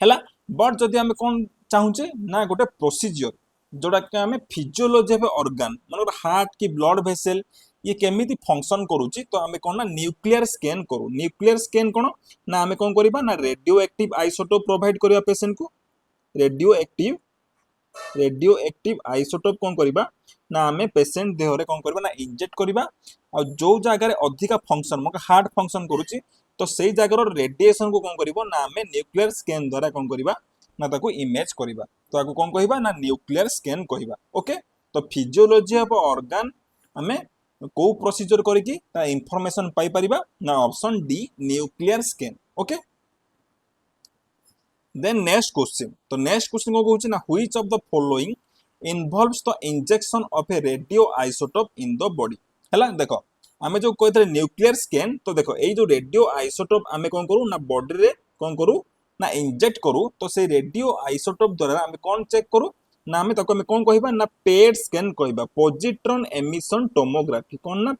हला बट जदि आमे कौन चाहूचे ना गोटे प्रोसीजर जोड़ा कि आमे फिजियोलॉजी ऑफ ऑर्गन माने हार्ट की ब्लड वेसल ये केमिति फंक्शन करूची तो आमे कौन ना न्यूक्लियर स्कैन करू न्यूक्लियर स्कैन कौन ना आमे कौन करिबा ना रेडियो एक्टिव आइसोटोप प्रोवाइड करिबा पेशेंट को रेडियो एक्टिव आइसोटोप कौन करिबा ना आमे पेशेंट देह रे कौन करिबा ना इंजेक्ट करिबा और जो जगह रे अधिका फंक्शन मतलब हार्ट फंक्शन करूची तो सेई जगह रेडिएशन को कौन करिबो ना आमे न्यूक्लियर स्कैन द्वारा कौन करिबा ना ताको इमेज करिबा तो आको कौन कहिबा ना न्यूक्लियर स्कैन कहिबा ओके तो फिजियोलॉजी ऑफ ऑर्गन आमे को प्रोसीजर करिकी ता इंफॉर्मेशन पाई परिबा ना option D nuclear scan okay then next question तो नेक्स्ट क्वेश्चन को कहूची ना which of the following involves the injection of a radio isotope in the body हैला देखो आमे जो कहते न्यूक्लियर स्कैन तो देखो ए जो रेडियो आइसोटोप आमे कोन करू ना बॉडी रे कोन करू ना इंजेक्ट करू तो से रेडियो आइसोटोप द्वारा आमे कोन चेक करू ना आमे ताको आमे कोन कहिबा ना पेट स्कैन कहिबा पॉजिट्रॉन एमिशन टोमोग्राफी कोन ना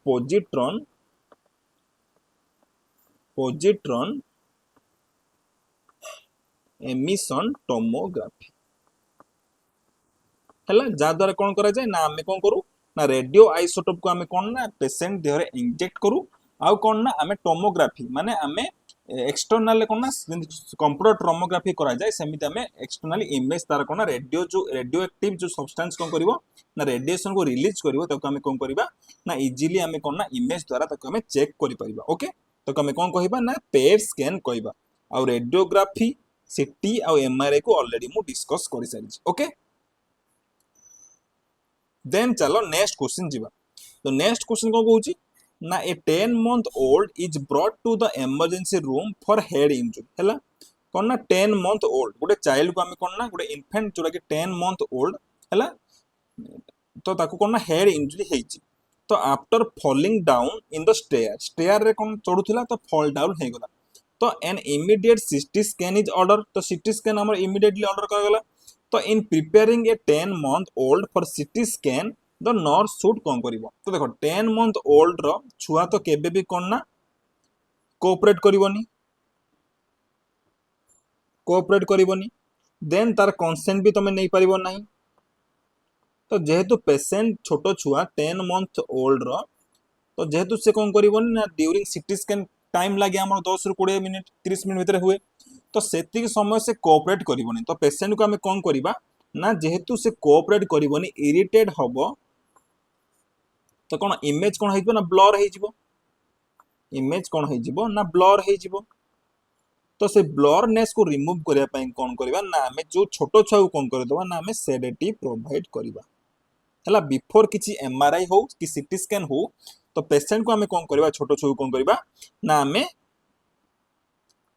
पॉजिट्रॉन एमिशन टोमोग्राफी हैला जा द्वारा कोन करा जाय ना आमे कोन करू ना रेडियो आइसोटोप को आमे कोन ना पेशेंट देह रे इंजेक्ट करू आउ कोन ना आमे टोमोग्राफी माने आमे एक्सटर्नल कोन ना कंप्यूटर टोमोग्राफी करा जाय सेमिति आमे एक्सटर्नली इमेज तार कोन ना रेडियो एक्टिव जो सब्सटेंस कोन करिवो ना रेडिएशन को रिलीज करिवो ताको आमे कोन करिबा ना इजीली आमे कोन ना इमेज द्वारा ताको आमे चेक करि परिबा ओके ताको आमे कोन कहिबा ना पेट स्कैन कहिबा आ रेडियोग्राफी सीटी आ एमआरआई को ऑलरेडी मु डिस्कस करि सारिछि ओके देन चलो नेक्स्ट क्वेश्चन जीवा। तो नेक्स्ट क्वेश्चन कौन कहूची ना ए 10 month old is brought to the emergency room for head injury हैला कौन ना 10 month old गोटे चाइल्ड को आम कौन ना गोटे इन्फेंट जोटा कि 10 month old हैला तो ताको कौन ना हेड इंजुरी हेची तो after falling down in the stair रे कौन चढ़ुला तो फॉल डाउन हो गला तो an immediate CT scan is order तो सीटी स्कैन हमर इमीडिएटली ऑर्डर कर गला तो in preparing a 10 month old for CT scan the nurse should कौन करिवो तो देखो 10 month old रो छुआ तो केबे भी कौन ना कोऑपरेट करिवोनी देन तार कंसेंट भी तमे नहीं पारिबो नहीं तो जेहेतु पेशेंट छोटो छुआ 10 month old रो तो जेहेतु से कौन करिवोनी ना ड्यूरिंग सीटी स्कैन टाइम लागे हमर 10 रु 20 मिनिट 30 मिनिट भीतर हुए तो सेतिक समय से कोऑपरेट करिवोनी तो पेशेंट को हमें कौन करिबा ना जेहेतु से कोऑपरेट करिवोनी इरिटेट हबो तो कौन इमेज कौन हेजिबो ना ब्लर हेजिबो इमेज कौन हेजिबो ना ब्लर हेजिबो तो से ब्लरनेस को रिमूव करिया पई कौन करिबा ना हमें जो छोटो छुआ को कौन कर देबा ना हमें सेडेटिव प्रोवाइड करिबा हला बिफोर किछि एमआरआई हो कि सीटी स्कैन हो तो पेशेंट को हमें कौन करिबा छोटो छुआ को कौन करिबा ना हमें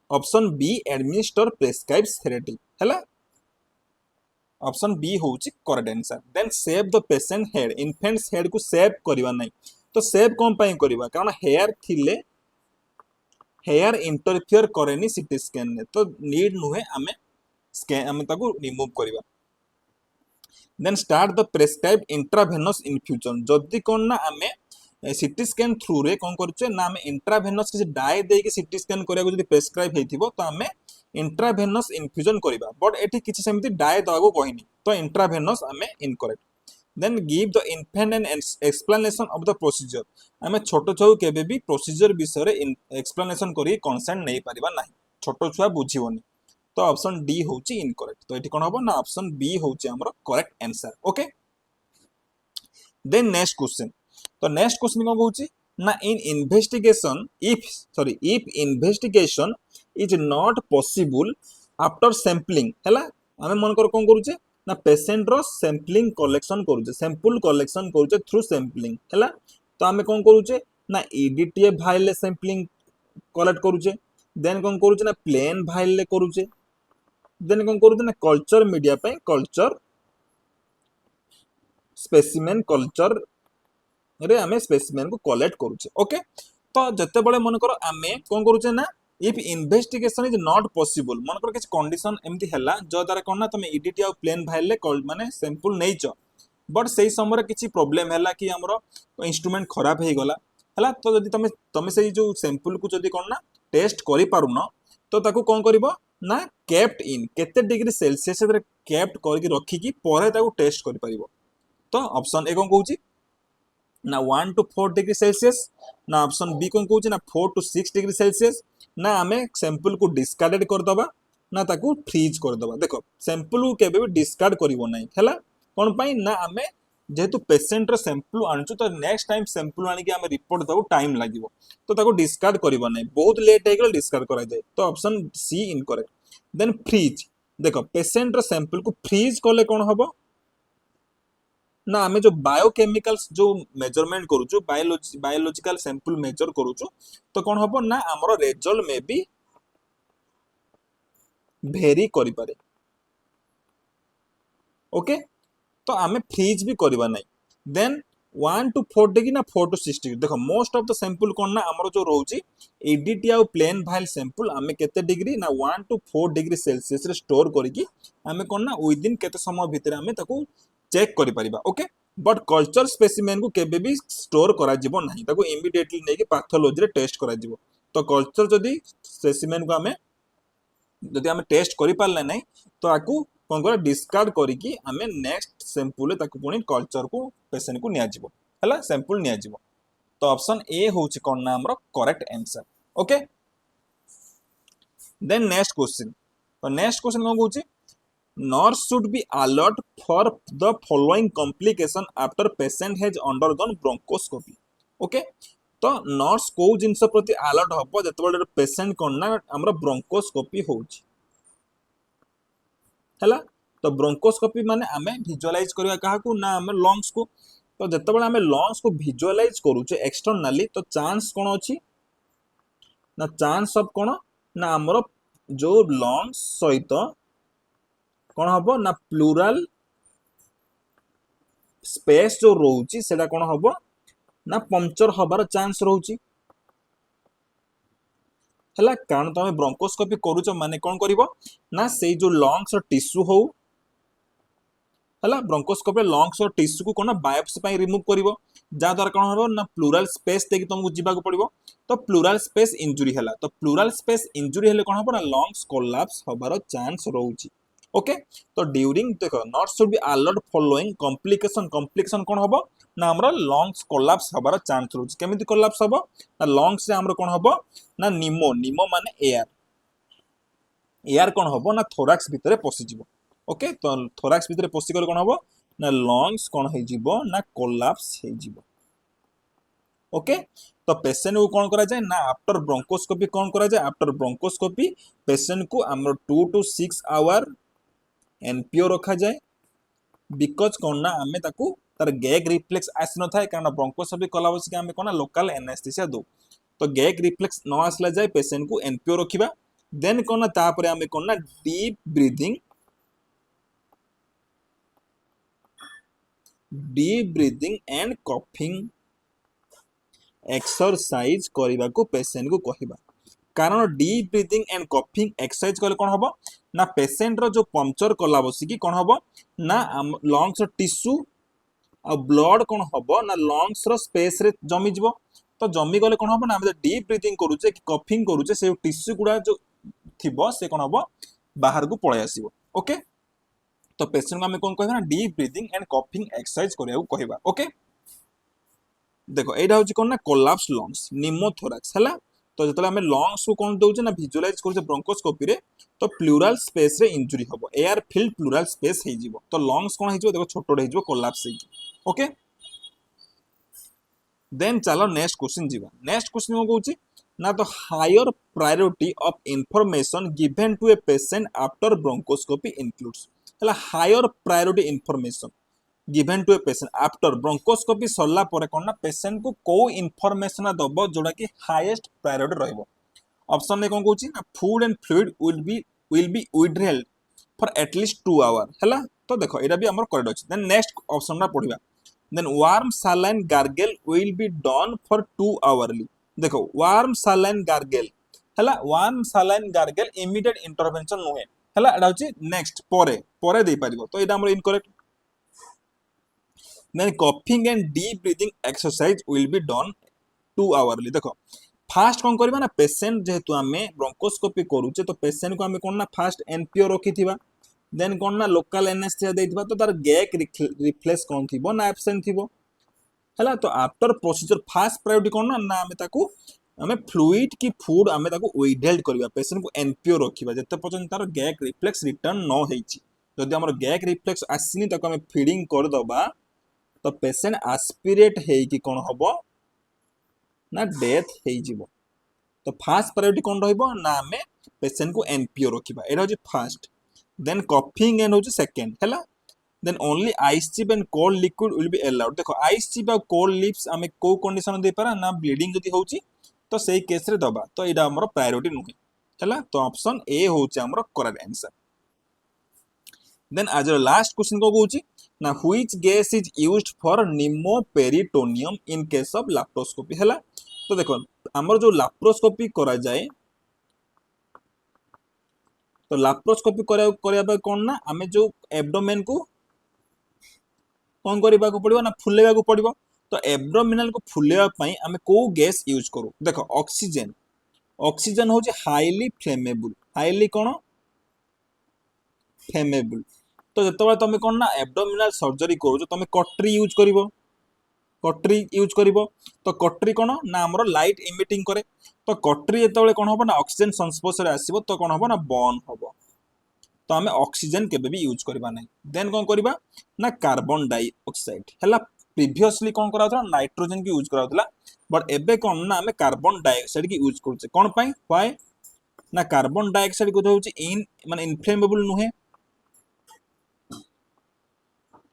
option B administer prescribe sedative हला ऑप्शन बी होची correct answer then save the patient head infants head को सेव करिबा नहीं तो सेव कौन पई करिबा कारण हेयर थिले हेयर इंटरफियर करेनी सीटी स्कैन ने तो नीड नुहे आमे स्कैन आमे ताको रिमूव करिबा then start the prescribe intravenous infusion जदी कोन ना आमे सीटी स्कैन थ्रू रे कोन करछे ना आमे इंट्रावेनस किसी डाई दे के सीटी स्कैन करिया को जदी प्रेस्क्राइब हेथिबो तो आमे इंट्रावेनस इन्फ्यूजन करिबा बट एठी किछि सेमति डाई दवाको कहिनी तो इंट्रावेनस आमे incorrect then give the infant an explanation of the procedure आमे छोटो छुआ केबे भी प्रोसीजर विषय रे एक्सप्लेनेशन करी कंसेंट नहीं पारिबा नाही छोटो छुआ बुझिवोनी तो ऑप्शन डी होची इनकरेक्ट तो एठी कोन होबो ना ऑप्शन बी होची हमरो correct answer okay then next question तो नेक्स्ट क्वेश्चन कोन कहूची ना in investigation if investigation is not possible after sampling हैला आमे मन कर कोन करूचे ना पेशेंट रो सैंपलिंग कलेक्शन करूचे सैंपल कलेक्शन करूचे थ्रू सैंपलिंग हैला तो आमे कोन करूचे ना ईडीटीए भाइल ले सैंपलिंग कलेक्ट करूचे देन कोन करूचे ना प्लेन भाइल ले करूचे देन कोन करूचे ना कल्चर मीडिया पे कल्चर स्पेसिमेन कल्चर रे आमे स्पेसिमेन को कलेक्ट करूचे ओके तो जते बळे मन करो आमे कोन करूचे ना if investigation is not possible मन कर किछ कंडीशन एमती हैला जो द्वारा कोन ना तुम ईडीटी आ प्लेन फाइल ले माने सैंपल नैच बट सेही समय रे किछ प्रॉब्लम हैला कि हमरो इंस्ट्रूमेंट खराब हे गला हैला तो जदी तमे सेही जो सैंपल को जदी कोन ना टेस्ट करि पारुनो तो ताको कोन करिवो ना केप्ट इन केते डिग्री सेल्सियस रे केप्ट करके रखी की परे ताको टेस्ट करि परिवो तो ऑप्शन ए कोन कहूची ना 1 to 4 डिग्री सेल्सियस ना ऑप्शन बी कोन कहूची ना 4 to 6 डिग्री सेल्सियस ना आमे सैंपल को डिस्कार्डेड कर दबा ना ताको फ्रीज कर दबा देखो सैंपल को केबे भी डिस्कार्ड करिवो नै हैला कोन पई ना आमे जेहेतु पेशेंट रो सैंपल आनछु तो नेक्स्ट टाइम सैंपल आनी के आमे रिपोर्ट दबो टाइम लागिवो तो ताको डिस्कार्ड करिवो नै बहुत लेट हे गेल डिस्कार्ड करा जाय तो option C incorrect then freeze देखो पेशेंट रो सैंपल को फ्रीज करले कोन हबो ना आमे जो बायोकेमिकल्स जो मेजरमेंट करूछु बायोलॉजिकल सैंपल मेजर करूछु तो कोन हबो ना हमरो रिजल्ट में भी भेरी करि पारे ओके तो आमे फ्रीज भी करबा नै देन 1 to 4 डिग्री ना 4 to 6 डिग्री देखो मोस्ट ऑफ द सैंपल कोन ना हमरो जो रहउची एडीटी आ प्लेन भाइल सैंपल आमे केते डिग्री ना 1 to 4 डिग्री सेल्सियस रे स्टोर करिकी आमे कोन ना विद इन केते समय भीतर आमे ताको चेक करि परिबा ओके बट कल्चर स्पेसिमेन को केबे भी स्टोर करा जिवो नाही ताको इमीडिएटली नै कि पैथोलॉजी रे टेस्ट करा जिवो तो कल्चर जदी स्पेसिमेन को आमे टेस्ट करि पारले नै तो आकू कोन कर डिस्कार्ड करिकी आमे नेक्स्ट सैंपल ले ताको पुनी कल्चर को पेशेंट को निया जिवो हला सैंपल निया जिवो तो ऑप्शन ए होची कोन ना हमरो correct answer okay then next question तो नेक्स्ट क्वेश्चन कोन कहूची nurse should be alert for the following complication after patient has undergone bronchoscopy okay तो नर्स को जिनस प्रति अलर्ट हबो जतबे पेशेंट कोन ना हमर ब्रोंकोस्कोपी होउची हला तो ब्रोंकोस्कोपी माने आमे विजुअलाइज करबा काहा को ना आमे लंग्स को तो जितेबाला आम लंग्स को विजुअलाइज करूचे एक्सटर्नाली तो चांस कौन अच्छी ना चांस ऑफ कौन ना आमर जो लंग्स सहित कौन हम ना प्लूराल स्पेस जो रोची सेटा कौन हम ना पंक्चर हबार चांस रोची है कारण तुम ब्रोंकोस्कोपी करूच माने कौन कर ना से जो लंग्स टिश्यू हो है ब्रोंकोस्कोपी लंग्स और टिश्यू को कौन बायोप्सी रिमूव कर जहाद्वारा कौन हम ना प्लूराल स्पेस देखिए तुमको जीवा पड़ो तो प्लूराल स्पेस इंजुरी है तो प्लूराल स्पेस इंजुरी है कौन हम ना लंग्स कोलैप्स हबार चांस रोची ओके तो ड्यूरिंग देख not should be alert following complication complication कौन हम ना हमर लंग्स कोलैप्स हबार चांस रोची केमिति कोलैप्स हम ना लंग्स से हमर कौन हम ना निमो निमो माने एयर एयर कौन हम ना थोराक्स भितर पशिजिवो ओके तो थोराक्स भितर पशिगले कौन हम ना लंग्स कौन हो ना कोलैप्स हो ओके तो पेशेंट को कौन करा जाए ना आफ्टर ब्रोंकोस्कोपी कौन करा जाए आफ्टर ब्रोंकोस्कोपी पेशेंट को हमर 2 to 6 आवर एनपीओ रखा जाए बिकज कौन ना आमे ताकू तार गैग रिफ्लेक्स आसी न थाए कारण ब्रोंकोस्कोपी कला बसिक आमे कौन लोकल एनेस्थेसिया दो तो गैग रिफ्लेक्स न आसला जाए पेशेंट को एनपीओ रखिबा देन कौन ना तापरे आमे कौन ना deep breathing and coughing exercise करने को पेशेंट को कहबा कारण deep breathing and coughing exercise कले कौन हम ना पेशेंट रो जो पंक्चर कला बसिकी कौन हम ना लंग्स टिश्यू आ ब्लड कौन हम ना लंग्स रो स्पेस रे जमी जीवो तो जमी गले कौन हम ना डीप ब्रीदिंग करूचे कि कफिंग करूचे से टिश्यू गुडा जो थिबो से कौन हम बाहर को पळे आसीबो ओके तो पेशेंट को हम कौन कहबा ना deep breathing and coughing exercise करिया को कहबा ओके देखो एटा होची कोन ना कोलैप्स लंग्स निमोथोरैक्स हला तो जतले हमें लंग्स को कोन दोचे ना विजुअलाइज करछे ब्रोंकोस्कोपी रे तो प्लूराल स्पेस रे इंजुरी हबो एयर फिल्ड प्लूराल स्पेस हे जिवो तो लंग्स कोन हे जिवो देखो छोटो हे जिवो कोलैप्स हे ओके देन चलो नेक्स्ट क्वेश्चन जीवा नेक्स्ट क्वेश्चन को कहूची ना तो higher priority of information given to a patient after bronchoscopy includes हला higher priority information given to a patient after bronchoscopy सरला परे कोन ना पेशेंट को को इनफॉरमेशन दबो जोड़ा कि हाईएस्ट प्रायोरिटी रहबो ऑप्शन में कोन कहूची ना food and fluid will be withheld for at least 2 hour हला तो देखो एटा भी हमर करेक्ट अछि देन नेक्स्ट ऑप्शन ना पढिबा then warm saline gargle will be done for 2 hourly देखो वार्म सलाइन गार्गल हला warm saline gargle immediate intervention नुहे हला एटा अछि नेक्स्ट परे परे दे पारिबो तो एटा हमर incorrect then coughing and deep breathing exercise will be done 2 hourly देखो फास्ट कौन करबा ना पेशेंट जेहेतु आमे ब्रोंकोस्कोपी करूचे तो पेशेंट को आमे कोन ना फास्ट एनपीओ रखिथिबा देन कोन ना लोकल एनेस्थेसिया देथिबा तो तार गैग रिफ्लेक्स कोन थिबो ना एब्सेंट थिबो हला तो आफ्टर प्रोसीजर फास्ट प्रायोरिटी कोन ना आमे ताकू आमे फ्लूइड की फूड आमे ताकू विथहेल्ड करबा पेशेंट को एनपीओ रखिबा जते पर्यंत तार गैग रिफ्लेक्स रिटर्न न हेछि जदि हमर गैग रिफ्लेक्स आसिनी ताकू आमे फीडिंग कर दबा तो पेशेंट एस्पिरेट है कि कौन हम ना डेथ हो तो फास्ट प्रायोरिटी कौन रहिबो ना आमे पेशेंट को एनपीओ रखिबा एटा होची फास्ट देन कफिंग एंड होची सेकंड हैला then only ice chip and cold liquid will be allowed देखो आइस चिप और कोल्ड लिप्स आमे को कंडीशन दे पारा ना ब्लीडिंग जदी होची तो सेही केस रे दबा तो एटा हमर प्रायोरिटी नुहे हैला तो ऑप्शन ए होची हमर करेक्ट आंसर देन आज लास्ट क्वेश्चन को कहूची ना which gas is used for pneumoperitoneum in case of laparoscopy हैला तो देखो हमर जो लैप्रोस्कोपी करा जाए तो लैप्रोस्कोपी करिया कोन ना हमें जो एब्डोमेन को कोन करिबा को पड़िबो ना फुलेबा को पड़िबो तो एब्डोमिनल को फुलेबा पई हमें को गैस यूज करू देखो ऑक्सीजन ऑक्सीजन होची हाईली फ्लेमेबल हाईली कोन फ्लेमेबल तो जतबा तुम कोन ना एब्डोमिनल सर्जरी करू तुम कटरी यूज करिवो कटरी यूज करिवो तो कटरी कोन ना हमरो लाइट इमिटिंग करे तो कटरी जेतबे कोन होबो ना ऑक्सीजन संस्पर्श रे आसीबो तो कोन होबो ना बर्न होबो तो हमें ऑक्सीजन केबे भी यूज करबा नै देन कोन करबा ना कार्बन डाइऑक्साइड हला प्रीवियसली कोन कराउतला नाइट्रोजन की यूज कराउतला बट एबे कोन ना हमें कार्बन डाइऑक्साइड की यूज करछे कोन पई व्हाई ना कार्बन डाइऑक्साइड को होची इन माने इनफ्लेमेबल नुहे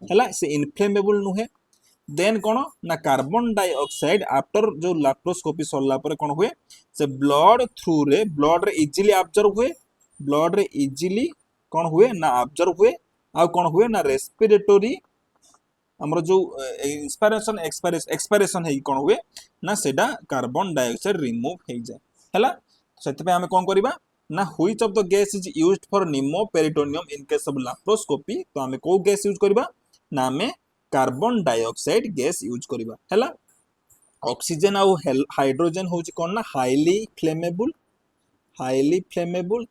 हला से इनफ्लेमेबल नुहे देन कौन ना कार्बन डाइऑक्साइड आफ्टर जो लैप्रोस्कोपी सरला पर कौन हुए से ब्लड थ्रू रे ब्लड रे इजीली ऑब्जर्व हुए ब्लड रे इजीली कौन हुए ना ऑब्जर्व हुए आ कौन हुए ना रेस्पिरेटरी हमर जो इंस्पिरेशन एक्सपायरेशन है कौन हुए ना सेटा कार्बन डाइऑक्साइड रिमूव हो जाए हैला सेते पे हमें कौन करबा ना which of the gas is used for pneumoperitoneum in case of laparoscopy तो हमें को गैस यूज करबा ना हमें कार्बन डाइऑक्साइड गैस यूज करबा हैला ऑक्सीजन आउ हाइड्रोजन होची कोन ना हाईली फ्लेमेबल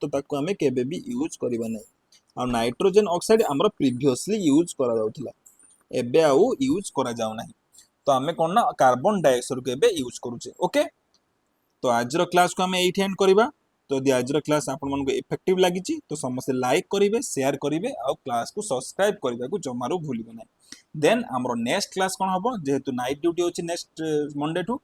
तो ताको हमें केबे भी यूज करबा नै आ नाइट्रोजन ऑक्साइड हमर प्रीवियसली यूज करा जाउथला एबे आउ यूज करा जाउ नाही तो हमें कोन ना कार्बन डाइऑक्साइड को एबे यूज करूचे ओके तो आज क्लास को हमें एठी एंड करबा तो यदि आज क्लास आपण मन को इफेक्टिव लागी तो समस्त लाइक करेंगे शेयर करेंगे और क्लास को सब्सक्राइब करने को जमारू भूलिबे ना देन हमरो नेक्स्ट क्लास कौन हम जेहेतु नाइट ड्यूटी अच्छी नेक्स्ट मंडे ठू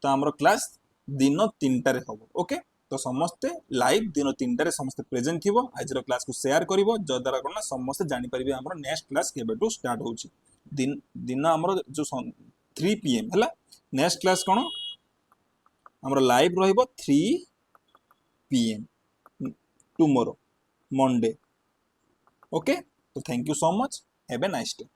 तो हमरो क्लास दिन 3टा रे हम ओके तो समस्ते लाइव दिन 3टा समस्त प्रेजेंट थी आज क्लास को शेयर कर जद्वारा कौन ना समस्ते जानीपर हमरो नेक्स्ट क्लास केबेठू स्टार्ट हो दिन दिन हमरो जो 3 PM है नेक्स्ट क्लास कौन हमरो लाइव रहिबो 3 PM tomorrow Monday okay so thank you so much have a nice day